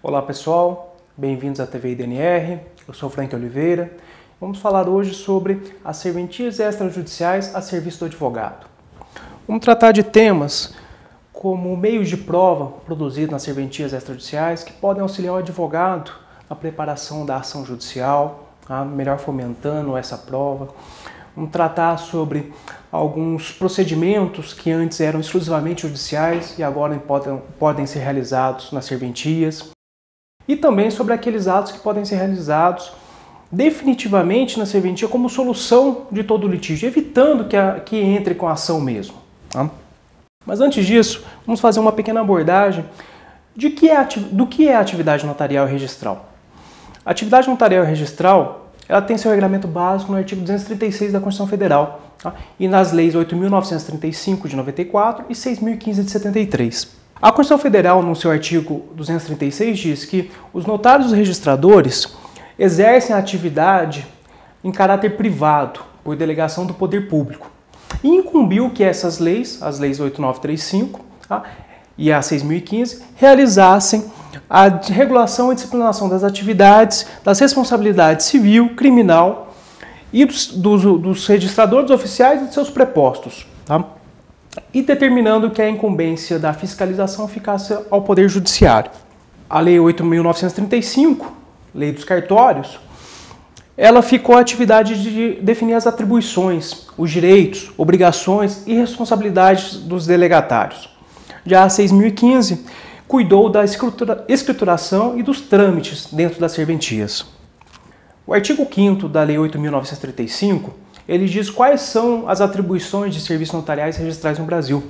Olá pessoal, bem-vindos à TV IDNR, eu sou Frank Oliveira. Vamos falar hoje sobre as serventias extrajudiciais a serviço do advogado. Vamos tratar de temas como meios de prova produzidos nas serventias extrajudiciais que podem auxiliar o advogado na preparação da ação judicial, melhor fomentando essa prova. Vamos tratar sobre alguns procedimentos que antes eram exclusivamente judiciais e agora podem ser realizados nas serventias. E também sobre aqueles atos que podem ser realizados definitivamente na serventia como solução de todo o litígio, evitando que entre com a ação mesmo. Mas antes disso, vamos fazer uma pequena abordagem do que é a atividade notarial e registral. A atividade notarial e registral ela tem seu regramento básico no artigo 236 da Constituição Federal e nas leis 8.935 de 94 e 6.015 de 73. A Constituição Federal, no seu artigo 236, diz que os notários e registradores exercem a atividade em caráter privado, por delegação do poder público. E incumbiu que essas leis, as leis 8.935 e a 6.015, realizassem a regulação e disciplinação das atividades, das responsabilidades civil, criminal e dos registradores oficiais e de seus prepostos. E determinando que a incumbência da fiscalização ficasse ao Poder Judiciário. A Lei 8.935, Lei dos Cartórios, ela ficou a atividade de definir as atribuições, os direitos, obrigações e responsabilidades dos delegatários. Já a 6.015 cuidou da escrituração e dos trâmites dentro das serventias. O artigo 5º da Lei 8.935 ele diz quais são as atribuições de serviços notariais registrais no Brasil.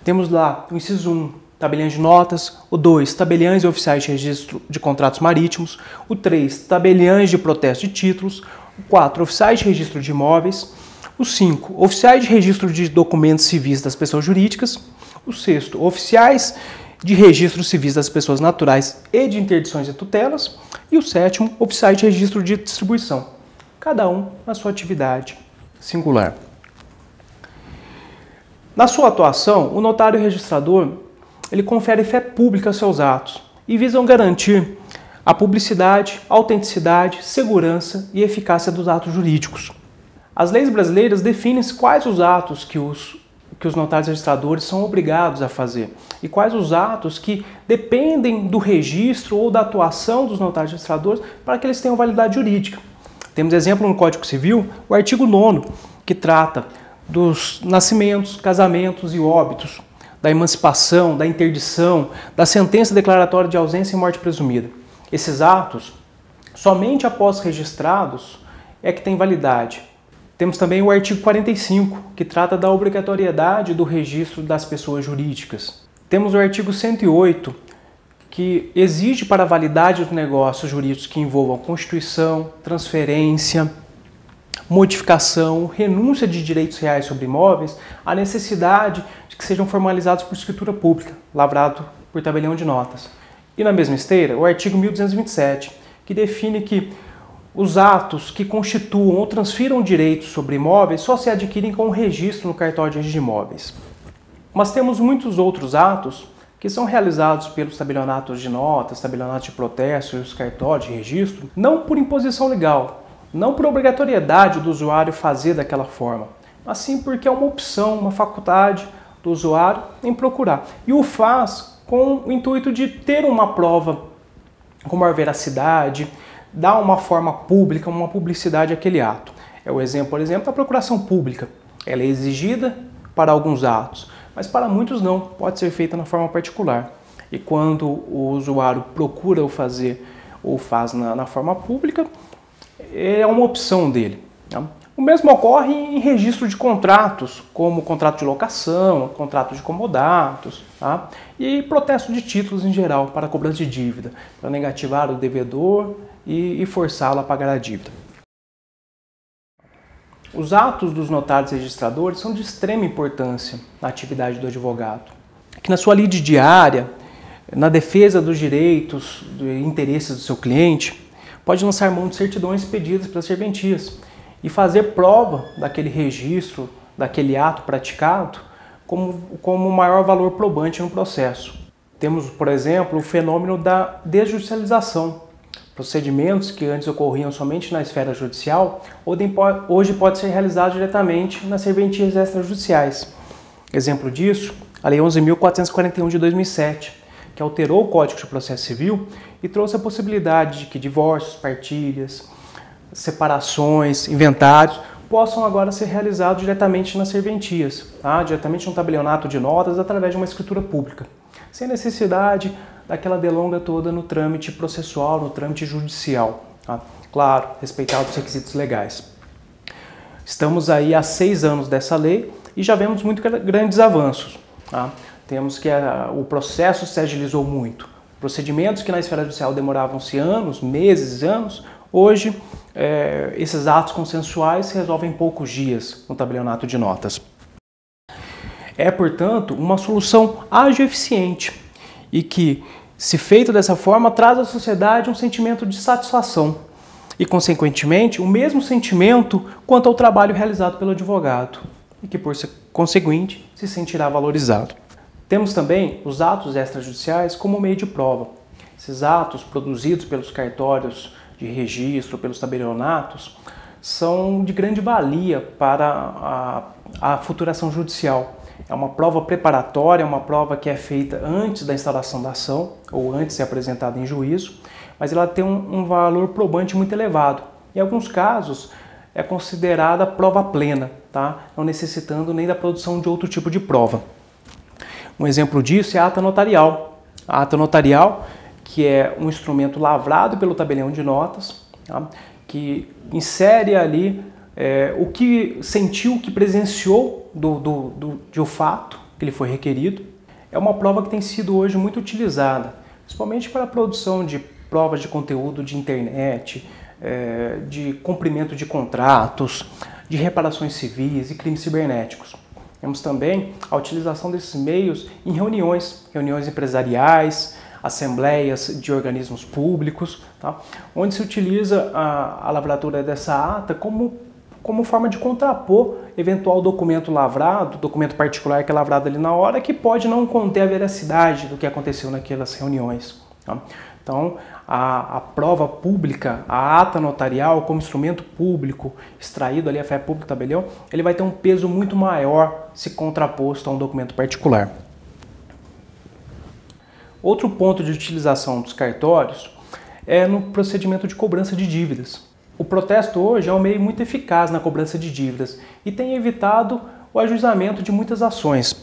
Temos lá o inciso 1, tabeliães de notas, o 2, tabeliães e oficiais de registro de contratos marítimos, o 3, tabeliães de protesto de títulos, o 4, oficiais de registro de imóveis, o 5, oficiais de registro de documentos civis das pessoas jurídicas, o 6, oficiais de registro civis das pessoas naturais e de interdições e tutelas, e o 7, oficiais de registro de distribuição, cada um na sua atividade singular. Na sua atuação, o notário e o registrador ele confere fé pública aos seus atos e visam garantir a publicidade, autenticidade, segurança e eficácia dos atos jurídicos. As leis brasileiras definem quais os atos que os notários e registradores são obrigados a fazer e quais os atos que dependem do registro ou da atuação dos notários e registradores para que eles tenham validade jurídica. Temos exemplo no Código Civil, o artigo 9º, que trata dos nascimentos, casamentos e óbitos, da emancipação, da interdição, da sentença declaratória de ausência e morte presumida. Esses atos, somente após registrados, é que tem validade. Temos também o artigo 45, que trata da obrigatoriedade do registro das pessoas jurídicas. Temos o artigo 108, que exige para a validade dos negócios jurídicos que envolvam constituição, transferência, modificação, renúncia de direitos reais sobre imóveis, a necessidade de que sejam formalizados por escritura pública, lavrado por tabelião de notas. E na mesma esteira, o artigo 1227, que define que os atos que constituam ou transfiram direitos sobre imóveis só se adquirem com o registro no cartório de registro de imóveis. Mas temos muitos outros atos que são realizados pelos tabelionatos de notas, tabelionatos de protesto e os cartórios de registro, não por imposição legal, não por obrigatoriedade do usuário fazer daquela forma, mas sim porque é uma opção, uma faculdade do usuário em procurar. E o faz com o intuito de ter uma prova com maior veracidade, dar uma forma pública, uma publicidade àquele ato. É o exemplo, por exemplo, da procuração pública. Ela é exigida para alguns atos, mas para muitos não, pode ser feita na forma particular. E quando o usuário procura o fazer ou faz na forma pública, é uma opção dele. O mesmo ocorre em registro de contratos, como contrato de locação, contrato de comodatos, e protesto de títulos em geral, para cobrança de dívida, para negativar o devedor e forçá-lo a pagar a dívida. Os atos dos notários e registradores são de extrema importância na atividade do advogado, que na sua lide diária, na defesa dos direitos e interesses do seu cliente, pode lançar mão de certidões pedidas pelas serventias e fazer prova daquele registro, daquele ato praticado, como maior valor probante no processo. Temos, por exemplo, o fenômeno da desjudicialização. Procedimentos que antes ocorriam somente na esfera judicial, hoje pode ser realizado diretamente nas serventias extrajudiciais. Exemplo disso, a Lei 11.441 de 2007, que alterou o Código de Processo Civil e trouxe a possibilidade de que divórcios, partilhas, separações, inventários possam agora ser realizados diretamente nas serventias, diretamente no tabelionato de notas através de uma escritura pública, sem necessidade daquela delonga toda no trâmite processual, no trâmite judicial. Claro, respeitados os requisitos legais. Estamos aí há 6 anos dessa lei e já vemos muito grandes avanços. Temos que o processo se agilizou muito. Procedimentos que na esfera judicial demoravam-se anos, meses, anos, hoje esses atos consensuais se resolvem em poucos dias no tabelionato de notas. É, portanto, uma solução ágil e eficiente e que, se feito dessa forma, traz à sociedade um sentimento de satisfação e, consequentemente, o mesmo sentimento quanto ao trabalho realizado pelo advogado e que, por conseguinte, se sentirá valorizado. Temos também os atos extrajudiciais como meio de prova. Esses atos produzidos pelos cartórios de registro, pelos tabelionatos, são de grande valia para a futura ação judicial. É uma prova preparatória, é uma prova que é feita antes da instauração da ação ou antes de ser apresentada em juízo, mas ela tem um valor probante muito elevado. Em alguns casos, é considerada prova plena, não necessitando nem da produção de outro tipo de prova. Um exemplo disso é a ata notarial. A ata notarial, que é um instrumento lavrado pelo tabelião de notas, que insere ali o que sentiu, o que presenciou de o fato que lhe foi requerido. É uma prova que tem sido hoje muito utilizada, principalmente para a produção de provas de conteúdo de internet, de cumprimento de contratos, de reparações civis e crimes cibernéticos. Temos também a utilização desses meios em reuniões empresariais, assembleias de organismos públicos, onde se utiliza a lavratura dessa ata como forma de contrapor eventual documento lavrado, documento particular que é lavrado ali na hora, que pode não conter a veracidade do que aconteceu naquelas reuniões. Então, a prova pública, a ata notarial como instrumento público extraído ali a fé pública do tabelião, ele vai ter um peso muito maior se contraposto a um documento particular. Outro ponto de utilização dos cartórios é no procedimento de cobrança de dívidas. O protesto hoje é um meio muito eficaz na cobrança de dívidas e tem evitado o ajuizamento de muitas ações.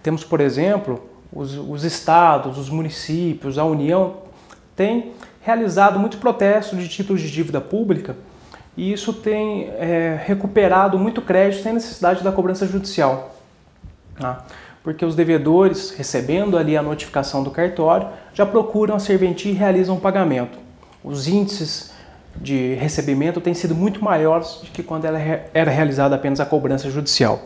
Temos, por exemplo, os estados, os municípios, a União têm realizado muitos protestos de títulos de dívida pública e isso tem recuperado muito crédito sem necessidade da cobrança judicial. Porque os devedores, recebendo ali a notificação do cartório, já procuram a serventia e realizam o pagamento. Os índices de recebimento têm sido muito maiores do que quando era realizada apenas a cobrança judicial.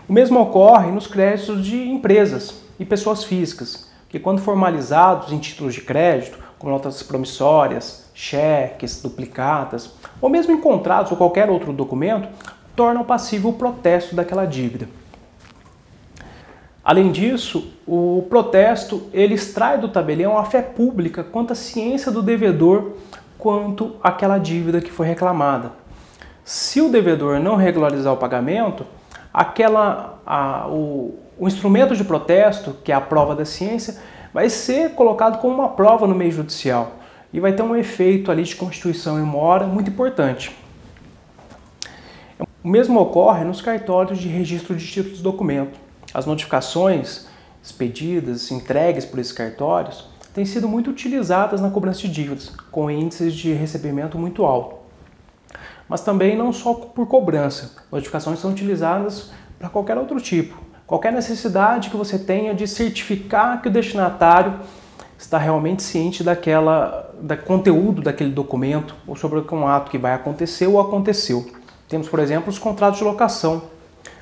O mesmo ocorre nos créditos de empresas e pessoas físicas, que quando formalizados em títulos de crédito, como notas promissórias, cheques, duplicatas, ou mesmo em contratos ou qualquer outro documento, tornam passível o protesto daquela dívida. Além disso, o protesto ele extrai do tabelião a fé pública quanto à ciência do devedor quanto àquela dívida que foi reclamada. Se o devedor não regularizar o pagamento, o instrumento de protesto, que é a prova da ciência, vai ser colocado como uma prova no meio judicial e vai ter um efeito ali de constituição em mora muito importante. O mesmo ocorre nos cartórios de registro de títulos de documento. As notificações expedidas, entregues por esses cartórios, têm sido muito utilizadas na cobrança de dívidas, com índices de recebimento muito alto. Mas também não só por cobrança, notificações são utilizadas para qualquer outro tipo. Qualquer necessidade que você tenha de certificar que o destinatário está realmente ciente do conteúdo daquele documento ou sobre um ato que vai acontecer ou aconteceu. Temos, por exemplo, os contratos de locação.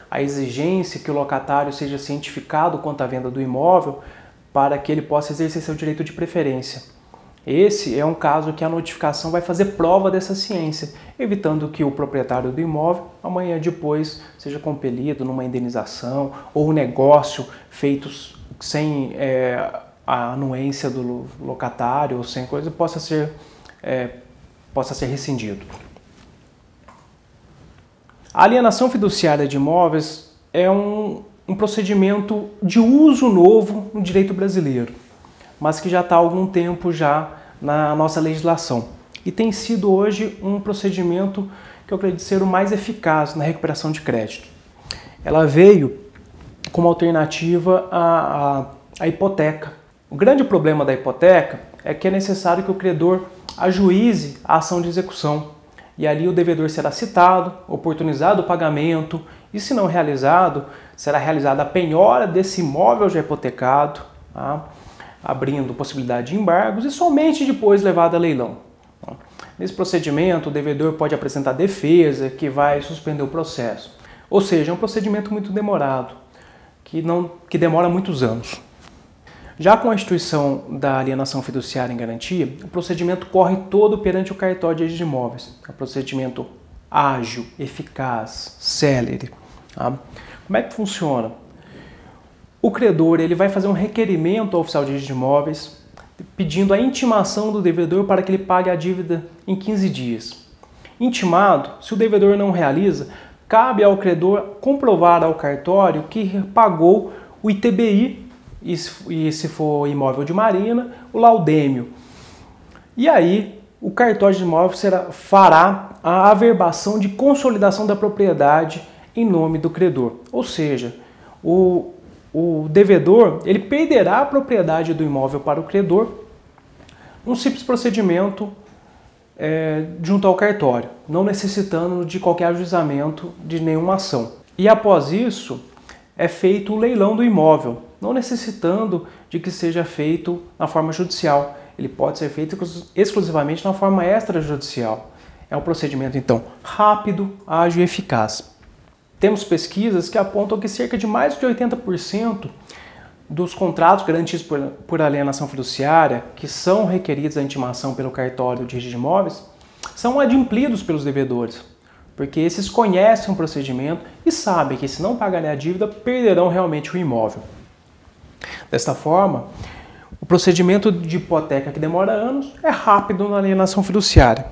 A exigência que o locatário seja cientificado quanto à venda do imóvel para que ele possa exercer seu direito de preferência. Esse é um caso que a notificação vai fazer prova dessa ciência, evitando que o proprietário do imóvel, amanhã depois, seja compelido numa indenização ou um negócio feito sem a anuência do locatário ou sem coisa, possa ser rescindido. A alienação fiduciária de imóveis é um procedimento de uso novo no direito brasileiro, mas que já está há algum tempo já na nossa legislação. E tem sido hoje um procedimento que eu acredito ser o mais eficaz na recuperação de crédito. Ela veio como alternativa à hipoteca. O grande problema da hipoteca é que é necessário que o credor ajuize a ação de execução. E ali o devedor será citado, oportunizado o pagamento, e se não realizado, será realizada a penhora desse imóvel já hipotecado, tá? Abrindo possibilidade de embargos e somente depois levado a leilão. Nesse procedimento, o devedor pode apresentar defesa que vai suspender o processo. Ou seja, é um procedimento muito demorado, que demora muitos anos. Já com a instituição da alienação fiduciária em garantia, o procedimento corre todo perante o cartório de registro de imóveis. É um procedimento ágil, eficaz, célere. Tá? Como é que funciona? O credor ele vai fazer um requerimento ao oficial de registro de imóveis, pedindo a intimação do devedor para que ele pague a dívida em 15 dias. Intimado, se o devedor não realiza, cabe ao credor comprovar ao cartório que pagou o ITBI, e se for imóvel de marina, o laudêmio. E aí, o cartório de imóveis fará a averbação de consolidação da propriedade em nome do credor. Ou seja, o devedor ele perderá a propriedade do imóvel para o credor num simples procedimento junto ao cartório, não necessitando de qualquer ajuizamento de nenhuma ação. E após isso, é feito o leilão do imóvel, não necessitando de que seja feito na forma judicial. Ele pode ser feito exclusivamente na forma extrajudicial. É um procedimento, então, rápido, ágil e eficaz. Temos pesquisas que apontam que cerca de mais de 80% dos contratos garantidos por alienação fiduciária, que são requeridos a intimação pelo cartório de registro de imóveis, são adimplidos pelos devedores, porque esses conhecem o procedimento e sabem que se não pagarem a dívida, perderão realmente o imóvel. Desta forma, o procedimento de hipoteca que demora anos é rápido na alienação fiduciária.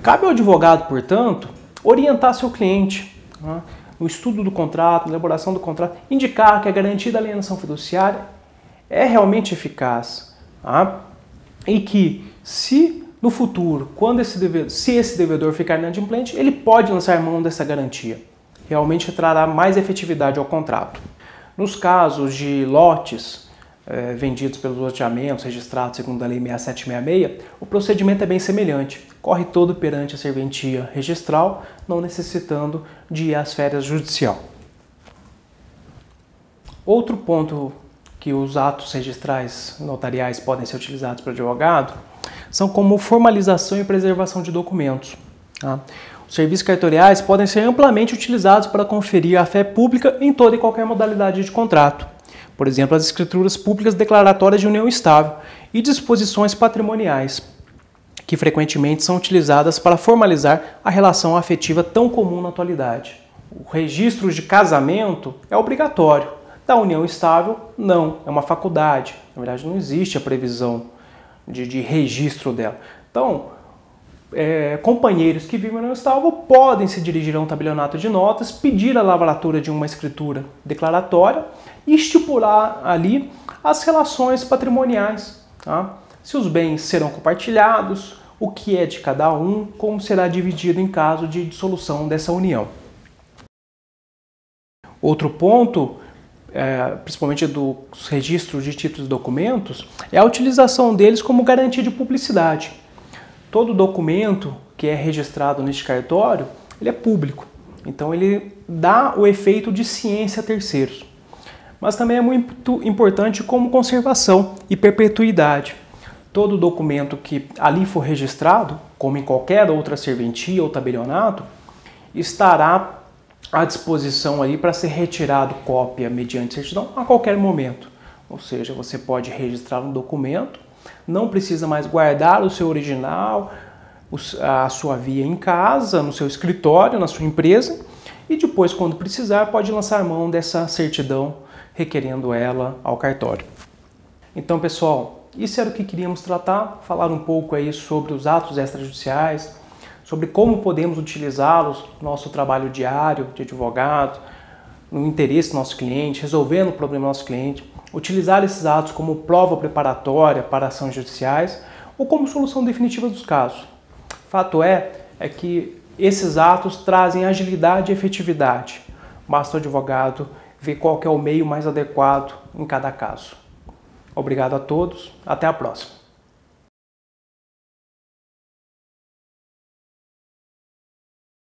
Cabe ao advogado, portanto, orientar seu cliente no estudo do contrato, na elaboração do contrato, indicar que a garantia da alienação fiduciária é realmente eficaz e que, se no futuro, se esse devedor ficar inadimplente, ele pode lançar mão dessa garantia. Realmente trará mais efetividade ao contrato. Nos casos de lotes vendidos pelos loteamentos registrados segundo a Lei 6766, o procedimento é bem semelhante. Corre todo perante a serventia registral, não necessitando de ir às férias judicial. Outro ponto que os atos registrais notariais podem ser utilizados pelo advogado são como formalização e preservação de documentos. Tá? Os serviços cartoriais podem ser amplamente utilizados para conferir a fé pública em toda e qualquer modalidade de contrato. Por exemplo, as escrituras públicas declaratórias de união estável e disposições patrimoniais, que frequentemente são utilizadas para formalizar a relação afetiva tão comum na atualidade. O registro de casamento é obrigatório, da união estável não, é uma faculdade. Na verdade, não existe a previsão de registro dela. Então, companheiros que vivem no estável podem se dirigir a um tabelionato de notas, pedir a lavratura de uma escritura declaratória e estipular ali as relações patrimoniais. Tá? Se os bens serão compartilhados, o que é de cada um, como será dividido em caso de dissolução dessa união. Outro ponto, principalmente dos registros de títulos e documentos, é a utilização deles como garantia de publicidade. Todo documento que é registrado neste cartório, ele é público. Então ele dá o efeito de ciência a terceiros. Mas também é muito importante como conservação e perpetuidade. Todo documento que ali for registrado, como em qualquer outra serventia ou tabelionato, estará à disposição ali para ser retirado cópia mediante certidão a qualquer momento. Ou seja, você pode registrar um documento, não precisa mais guardar o seu original, a sua via em casa, no seu escritório, na sua empresa, e depois, quando precisar, pode lançar mão dessa certidão requerendo ela ao cartório. Então, pessoal, isso era o que queríamos tratar, falar um pouco aí sobre os atos extrajudiciais, sobre como podemos utilizá-los no nosso trabalho diário de advogado, no interesse do nosso cliente, resolvendo o problema do nosso cliente, utilizar esses atos como prova preparatória para ações judiciais ou como solução definitiva dos casos. Fato é que esses atos trazem agilidade e efetividade. Basta o advogado ver qual que é o meio mais adequado em cada caso. Obrigado a todos, até a próxima.